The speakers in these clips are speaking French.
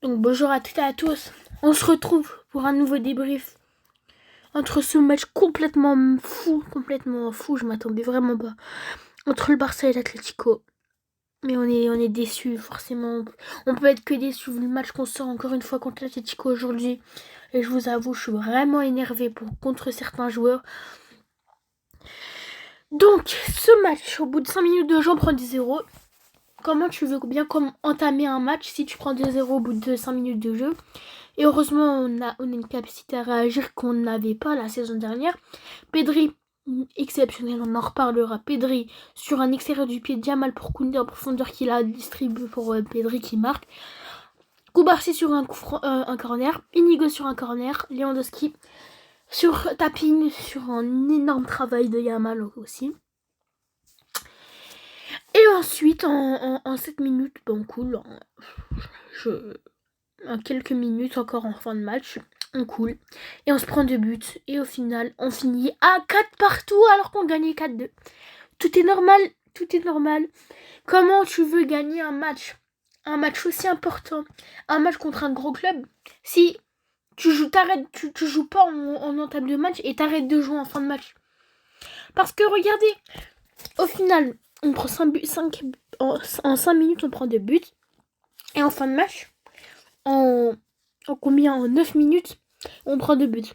Donc bonjour à toutes et à tous. On se retrouve pour un nouveau débrief entre ce match complètement fou, je m'attendais vraiment pas, entre le Barça et l'Atlético. Mais on est déçus, forcément. On peut être que déçus vu le match qu'on sort encore une fois contre l'Atlético aujourd'hui. Et je vous avoue, je suis vraiment énervée contre certains joueurs. Donc, ce match, au bout de 5 minutes de jeu, on prend 10-0. Comment tu veux bien entamer un match si tu prends 2-0 au bout de 5 minutes de jeu? Et heureusement, on a une capacité à réagir qu'on n'avait pas la saison dernière. Pedri, exceptionnel, on en reparlera. Pedri sur un extérieur du pied de Yamal pour Koundé en profondeur qu'il a distribué pour Pedri qui marque. Koubarsi sur un corner. Inigo sur un corner. Lewandowski sur Tapine sur un énorme travail de Yamal aussi. Et ensuite, en 7 minutes, bon cool, en quelques minutes encore en fin de match, on coule. Et on se prend 2 buts. Et au final, on finit à 4 partout alors qu'on gagnait 4-2. Tout est normal. Comment tu veux gagner un match aussi important, un match contre un gros club, si tu joues pas en entame de match et t'arrêtes de jouer en fin de match? Parce que regardez, au final, on prend 5 minutes, on prend 2 buts. Et en fin de match, en 9 minutes, on prend 2 buts.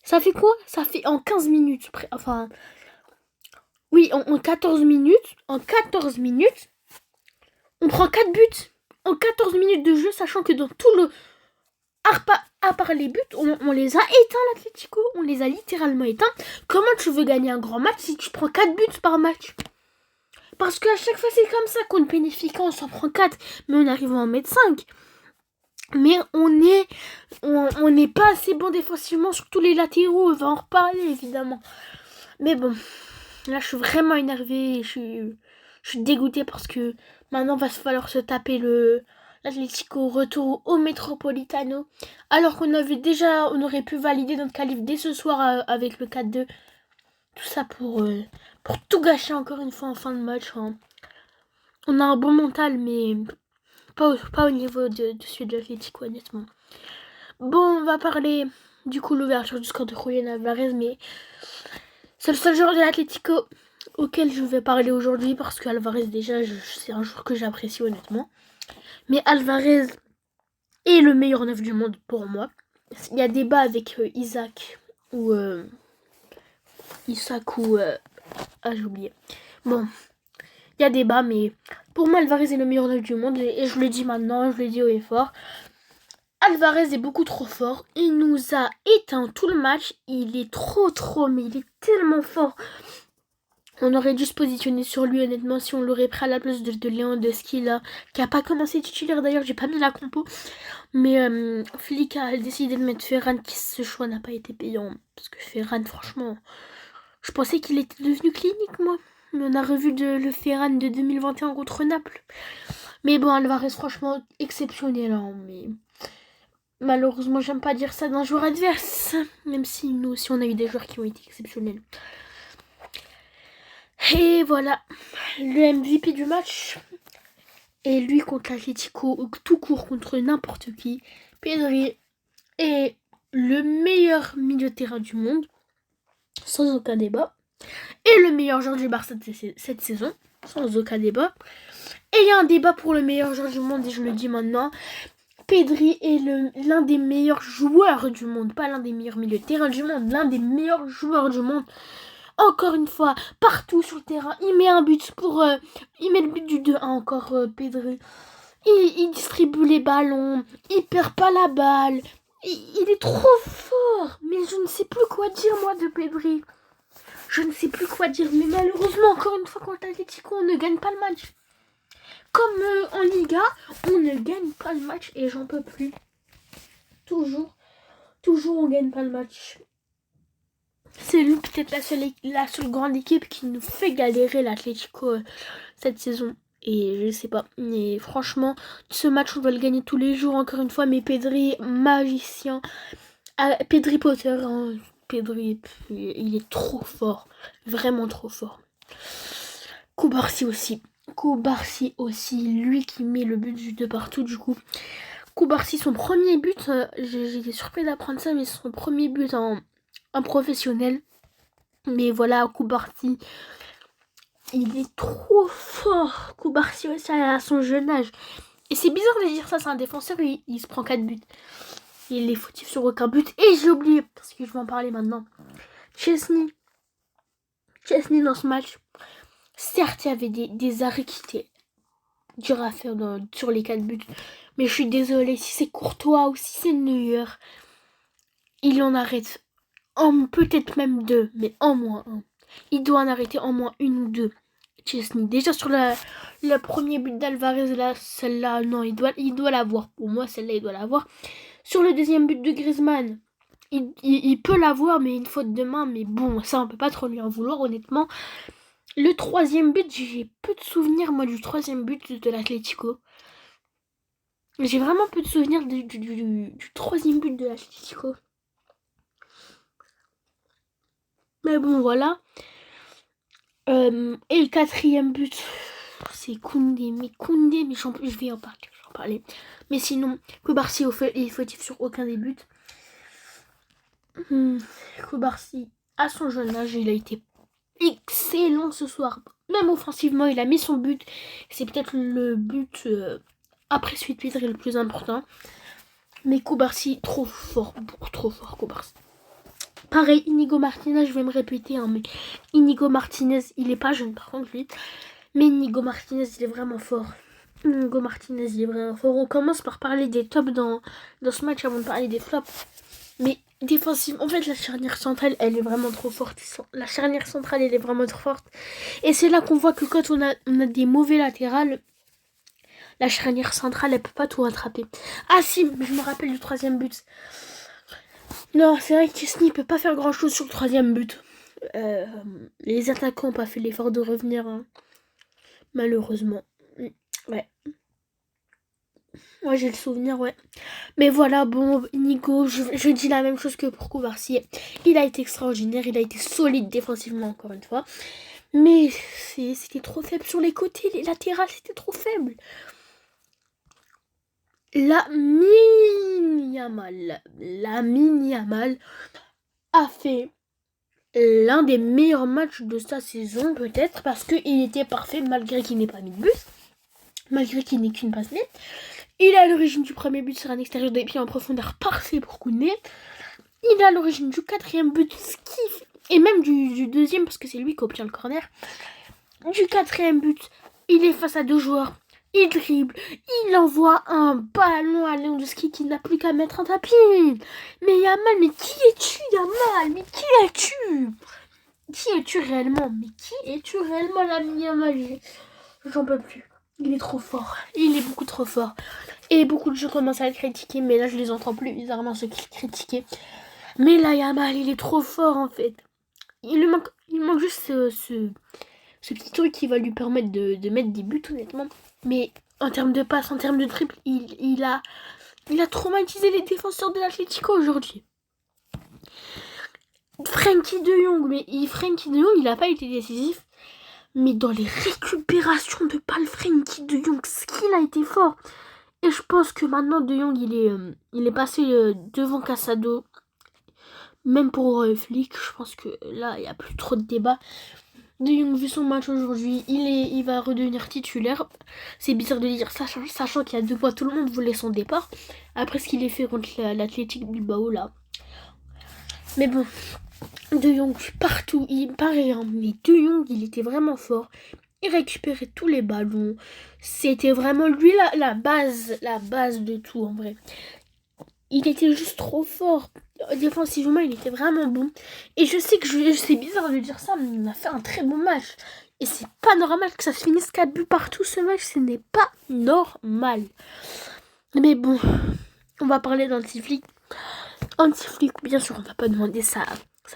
Ça fait quoi? Ça fait en 15 minutes. Enfin, oui, en 14 minutes. En 14 minutes, on prend 4 buts. En 14 minutes de jeu, sachant que dans tout le... À part les buts, on les a éteints, l'Atlético. On les a littéralement éteints. Comment tu veux gagner un grand match si tu prends 4 buts par match? Parce qu'à chaque fois, c'est comme ça. Contre Benfica, on s'en prend 4, mais on arrive à en mettre 5. Mais on n'est pas assez bon défensivement sur tous les latéraux. On va en reparler, évidemment. Mais bon, là, je suis vraiment énervée. Je suis dégoûtée parce que maintenant, va falloir se taper l'Atlético retour au Metropolitano. Alors qu'on on aurait pu valider notre qualif dès ce soir avec le 4-2. Tout ça pour tout gâcher encore une fois en fin de match. Hein. On a un bon mental, mais pas au niveau de celui de l'Atlético, honnêtement. Bon, on va parler du coup l'ouverture du score de Julián Alvarez, mais c'est le seul joueur de l'Atlético auquel je vais parler aujourd'hui parce que Alvarez, déjà, c'est un joueur que j'apprécie honnêtement. Mais Alvarez est le meilleur neuf du monde pour moi. Il y a débat avec Isaac ou j'ai oublié. Bon, il y a débat, mais pour moi, Alvarez est le meilleur neuf du monde et je le dis maintenant, je le dis haut et fort. Alvarez est beaucoup trop fort. Il nous a éteint tout le match. Il est trop, mais il est tellement fort. On aurait dû se positionner sur lui, honnêtement, si on l'aurait pris à la place de Lewandowski, là, qui a pas commencé titulaire d'ailleurs. J'ai pas mis la compo. Mais Flick a décidé de mettre Ferran, qui ce choix n'a pas été payant. Parce que Ferran, franchement, je pensais qu'il était devenu clinique, moi. Mais on a revu le Ferran de 2021 contre Naples. Mais bon, Alvarez, franchement, exceptionnel. Hein, mais... malheureusement, j'aime pas dire ça d'un joueur adverse, même si nous aussi on a eu des joueurs qui ont été exceptionnels. Et voilà, le MVP du match est lui contre l'Atlético, tout court contre n'importe qui. Pedri est le meilleur milieu de terrain du monde, sans aucun débat. Et le meilleur joueur du Barça de cette saison, sans aucun débat. Et il y a un débat pour le meilleur joueur du monde, et je le dis maintenant. Pedri est l'un des meilleurs joueurs du monde, pas l'un des meilleurs milieux de terrain du monde, l'un des meilleurs joueurs du monde. Encore une fois, partout sur le terrain, il met un but il met le but du 2-1 encore, Pedri. Il distribue les ballons, il perd pas la balle. Il est trop fort, mais je ne sais plus quoi dire moi de Pedri. Je ne sais plus quoi dire, mais malheureusement, encore une fois, contre l'Atlético, on ne gagne pas le match. Comme en Liga, on ne gagne pas le match et j'en peux plus. Toujours, on gagne pas le match. C'est lui peut-être la seule grande équipe qui nous fait galérer l'Atlético cette saison. Et je sais pas. Mais franchement, ce match, on doit le gagner tous les jours, encore une fois. Mais Pedri, magicien. Pedri Potter, hein. Pedri, il est trop fort. Vraiment trop fort. Koubarsi aussi, lui qui met le but de partout du coup. Koubarsi, son premier but, j'étais surpris d'apprendre ça, mais son premier but en professionnel. Mais voilà, Koubarsi, il est trop fort. Koubarsi aussi à son jeune âge. Et c'est bizarre de dire ça, c'est un défenseur, il se prend 4 buts. Il est fautif sur aucun but. Et j'ai oublié, parce que je vais en parler maintenant. Chesney dans ce match, certes, il y avait des arrêts qui étaient durs à faire sur les 4 buts. Mais je suis désolée, si c'est Courtois ou si c'est Neuer, il en arrête peut-être même 2, mais en moins 1. Il doit en arrêter en moins 1 ou 2. Chesney. Déjà sur le premier but d'Alvarez, là, celle-là, non, il doit l'avoir. Pour moi, celle-là, il doit l'avoir. Sur le deuxième but de Griezmann, il peut l'avoir, mais une faute de main. Mais bon, ça, on peut pas trop lui en vouloir, honnêtement. Le troisième but, j'ai peu de souvenirs, moi, du troisième but de l'Atlético. J'ai vraiment peu de souvenirs du troisième but de l'Atlético. Mais bon, voilà. Et le quatrième but, c'est Koundé. Mais Koundé, mais je vais en parler. Mais sinon, Koubarsi est fautif sur aucun des buts. Koubarsi, à son jeune âge, il a été excellent ce soir. Même offensivement, il a mis son but. C'est peut-être le but après suite le plus important. Mais Koubarsi, trop fort, beaucoup trop fort, Koubarsi. Pareil, Inigo Martinez, je vais me répéter, hein, mais Inigo Martinez, il est pas jeune par contre lui. Mais Inigo Martinez, il est vraiment fort. Inigo Martinez, il est vraiment fort. On commence par parler des tops dans ce match avant de parler des flops. Mais défensivement, en fait, la charnière centrale, elle est vraiment trop forte. La charnière centrale, elle est vraiment trop forte. Et c'est là qu'on voit que quand on a des mauvais latérales, la charnière centrale, elle peut pas tout rattraper. Ah si, je me rappelle du troisième but. Non, c'est vrai que Chesney peut pas faire grand chose sur le troisième but. Les attaquants n'ont pas fait l'effort de revenir, hein. Malheureusement. Ouais. Moi j'ai le souvenir, ouais. Mais voilà, bon, Nico, je dis la même chose que pour Koubarsi. Il a été extraordinaire, il a été solide défensivement, encore une fois. Mais c'était trop faible sur les côtés, les latérales, c'était trop faible. Lamine Yamal a fait l'un des meilleurs matchs de sa saison, peut-être, parce qu'il était parfait, malgré qu'il n'ait pas mis de but, malgré qu'il n'ait qu'une passe nette. Il est à l'origine du premier but sur un extérieur des pieds en profondeur parfait pour Koundé. Il est à l'origine du quatrième but, et même du deuxième, parce que c'est lui qui obtient le corner. Du quatrième but, il est face à 2 joueurs. Il dribble, il envoie un ballon à Lewandowski qui n'a plus qu'à mettre un tapis. Mais Yamal, mais qui es-tu, Yamal? Mais qui es-tu? Qui es-tu réellement? Mais qui es-tu réellement, l'ami Yamal? J'en peux plus. Il est trop fort. Il est beaucoup trop fort. Et beaucoup de gens commencent à le critiquer, mais là je les entends plus bizarrement ceux qui le critiquaient. Mais là, Yamal, il est trop fort en fait. Il manque juste ce petit truc qui va lui permettre de mettre des buts, honnêtement. Mais en termes de passe, en termes de triple, il a traumatisé les défenseurs de l'Atlético aujourd'hui. Frenkie de Jong, il n'a pas été décisif. Mais dans les récupérations de balles, Frenkie de Jong, ce qu'il a été fort. Et je pense que maintenant, De Jong, il est passé devant Casado. Même pour Flick, je pense que là, il n'y a plus trop de débat. De Jong, vu son match aujourd'hui, il va redevenir titulaire. C'est bizarre de dire ça, sachant qu'il y a 2 mois, tout le monde voulait son départ. Après ce qu'il a fait contre l'Athletic Bilbao, là. Mais bon, De Jong, partout, il paraît, hein, mais De Jong, il était vraiment fort. Il récupérait tous les ballons. C'était vraiment lui la base de tout, en vrai. Il était juste trop fort. Défensivement, il était vraiment bon. Et je sais que c'est bizarre de dire ça, mais il a fait un très bon match. Et c'est pas normal que ça se finisse 4 buts partout ce match. Ce n'est pas normal. Mais bon, on va parler d'Antiflick. Antiflick, bien sûr, on va pas demander sa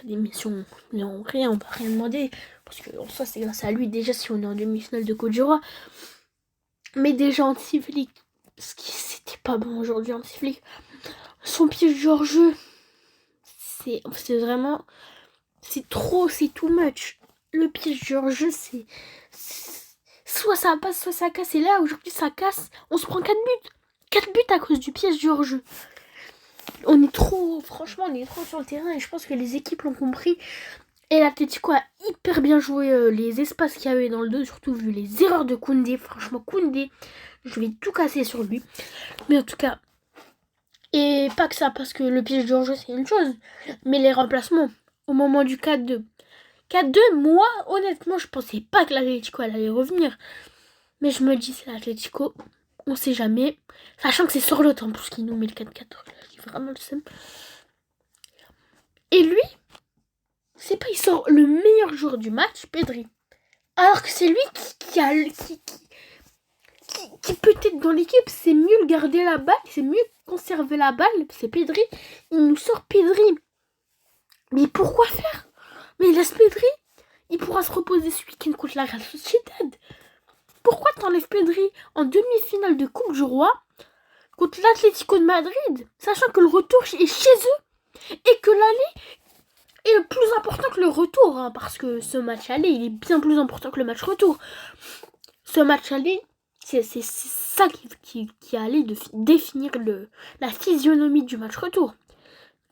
démission. Non, rien, on va rien demander. Parce que en soi, c'est grâce à lui déjà si on est en demi-finale de Côte d'Ivoire. Mais déjà, Antiflick, c'était pas bon aujourd'hui, Antiflick. Son piège hors jeu, c'est vraiment, c'est too much. Le piège hors jeu, c'est soit ça passe, soit ça casse. Et là, aujourd'hui, ça casse. On se prend 4 buts. 4 buts à cause du piège du hors-jeu. On est trop sur le terrain et je pense que les équipes l'ont compris. Et l'Atlético a hyper bien joué les espaces qu'il y avait dans le dos, surtout vu les erreurs de Koundé. Franchement, Koundé, je vais tout casser sur lui. Mais en tout cas, et pas que ça, parce que le piège du hors-jeu, c'est une chose. Mais les remplacements, au moment du 4-2. 4-2, moi, honnêtement, je pensais pas que l'Atlético allait revenir. Mais je me dis, c'est l'Atlético, on sait jamais. Sachant que c'est sur l'autre en plus qui nous met le 4-4. J'ai vraiment le seum. Et lui, c'est pas, il sort le meilleur joueur du match, Pedri. Alors que c'est lui qui peut-être dans l'équipe, c'est mieux garder la balle, c'est mieux conserver la balle. C'est Pedri. Il nous sort Pedri. Mais pourquoi faire? Mais il laisse Pedri. Il pourra se reposer ce week-end contre la Real Sociedad. Pourquoi t'enlèves Pedri en demi-finale de Coupe du Roi contre l'Atlético de Madrid, sachant que le retour est chez eux et que l'aller est plus important que le retour, hein, parce que ce match aller, il est bien plus important que le match retour. Ce match aller, c'est ça qui allait définir la physionomie du match retour.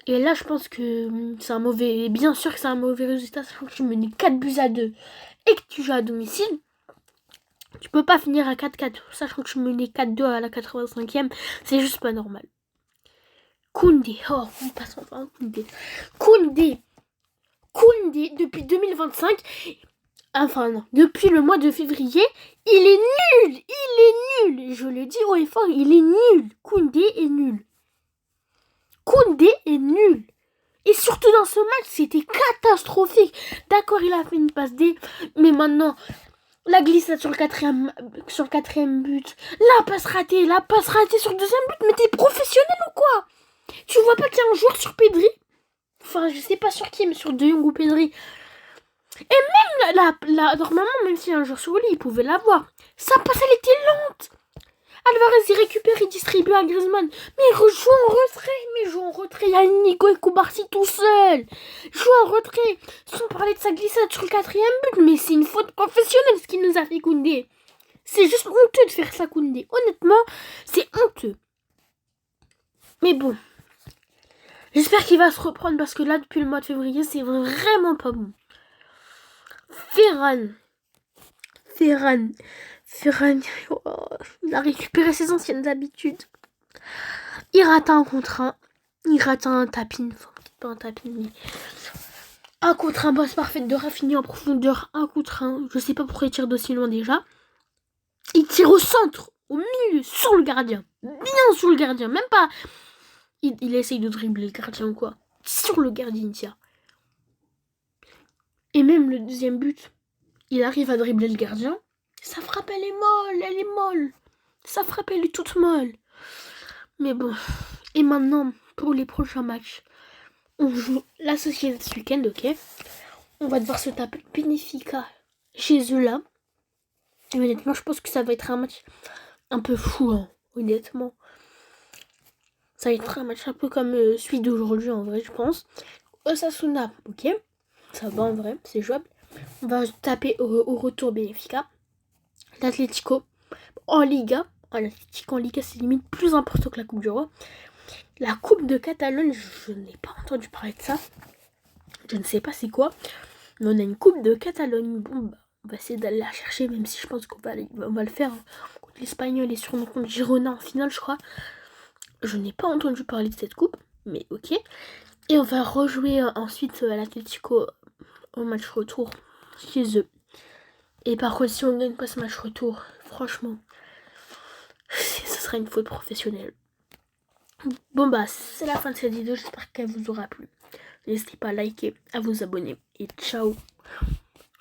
Et là, je pense que c'est un mauvais... Bien sûr que c'est un mauvais résultat, sachant que tu menais 4-2 et que tu joues à domicile. Tu peux pas finir à 4-4, sachant que tu menais 4-2 à la 85e. C'est juste pas normal. Koundé. Oh, on passe enfin Koundé. Koundé, depuis 2025... Enfin non, depuis le mois de février, il est nul. Il est nul. Je le dis haut et fort, il est nul. Koundé est nul. Koundé est nul. Et surtout dans ce match, c'était catastrophique. D'accord, il a fait une passe D, mais maintenant, la glissade sur le quatrième but, la passe ratée sur le deuxième but. Mais t'es professionnel ou quoi? Tu vois pas qu'il y a un joueur sur Pedri? Enfin, je sais pas sur qui, mais sur De Jong ou Pedri. Et même normalement, même s'il y a un joueur sur lui, il pouvait l'avoir. Sa passe, elle était lente. Alvarez, il récupère, il distribue à Griezmann. Mais joue en retrait. Il y a Nico et Koubarsi tout seul. Joue en retrait. Sans parler de sa glissade sur le quatrième but. Mais c'est une faute professionnelle ce qu'il nous a fait Koundé. C'est juste honteux de faire ça, Koundé. Honnêtement, c'est honteux. Mais bon. J'espère qu'il va se reprendre parce que là, depuis le mois de février, c'est vraiment pas bon. Ferran, oh, il a récupéré ses anciennes habitudes. Il rate un contre un. Il rate un tapin. Enfin, pas un tapin, mais... Un contre un, bosse parfaite de Rafinha en profondeur. Un contre un. Je sais pas pourquoi il tire d'aussi loin déjà. Il tire au centre, au milieu, sur le gardien. Bien sur le gardien. Même pas... Il essaye de dribbler le gardien ou quoi. Sur le gardien, il tire. Et même le deuxième but, il arrive à dribbler le gardien. Sa frappe, elle est molle. Sa frappe, elle est toute molle. Mais bon. Et maintenant, pour les prochains matchs, on joue la Sociedad ce week-end, ok? On va devoir se taper Benfica chez eux là. Et honnêtement, je pense que ça va être un match un peu fou, hein, honnêtement. Ça va être un match un peu comme celui d'aujourd'hui, en vrai, je pense. Osasuna, ok? Ça va en vrai, c'est jouable. On va taper au retour Benfica. L'Atlético en Liga. L'Atlético en Liga, c'est limite plus important que la Coupe du Roi. La Coupe de Catalogne, je n'ai pas entendu parler de ça. Je ne sais pas c'est quoi. Mais on a une Coupe de Catalogne. Bon, bah, on va essayer d'aller la chercher, même si je pense qu'on va le faire. Hein. Contre l'Espagnol et sur notre compte Girona en finale, je crois. Je n'ai pas entendu parler de cette coupe, mais ok. Et on va rejouer ensuite l'Atlético au match retour chez eux. Et par contre, si on gagne pas ce match retour, franchement, ce sera une faute professionnelle. Bon bah, c'est la fin de cette vidéo, j'espère qu'elle vous aura plu. N'hésitez pas à liker, à vous abonner et ciao.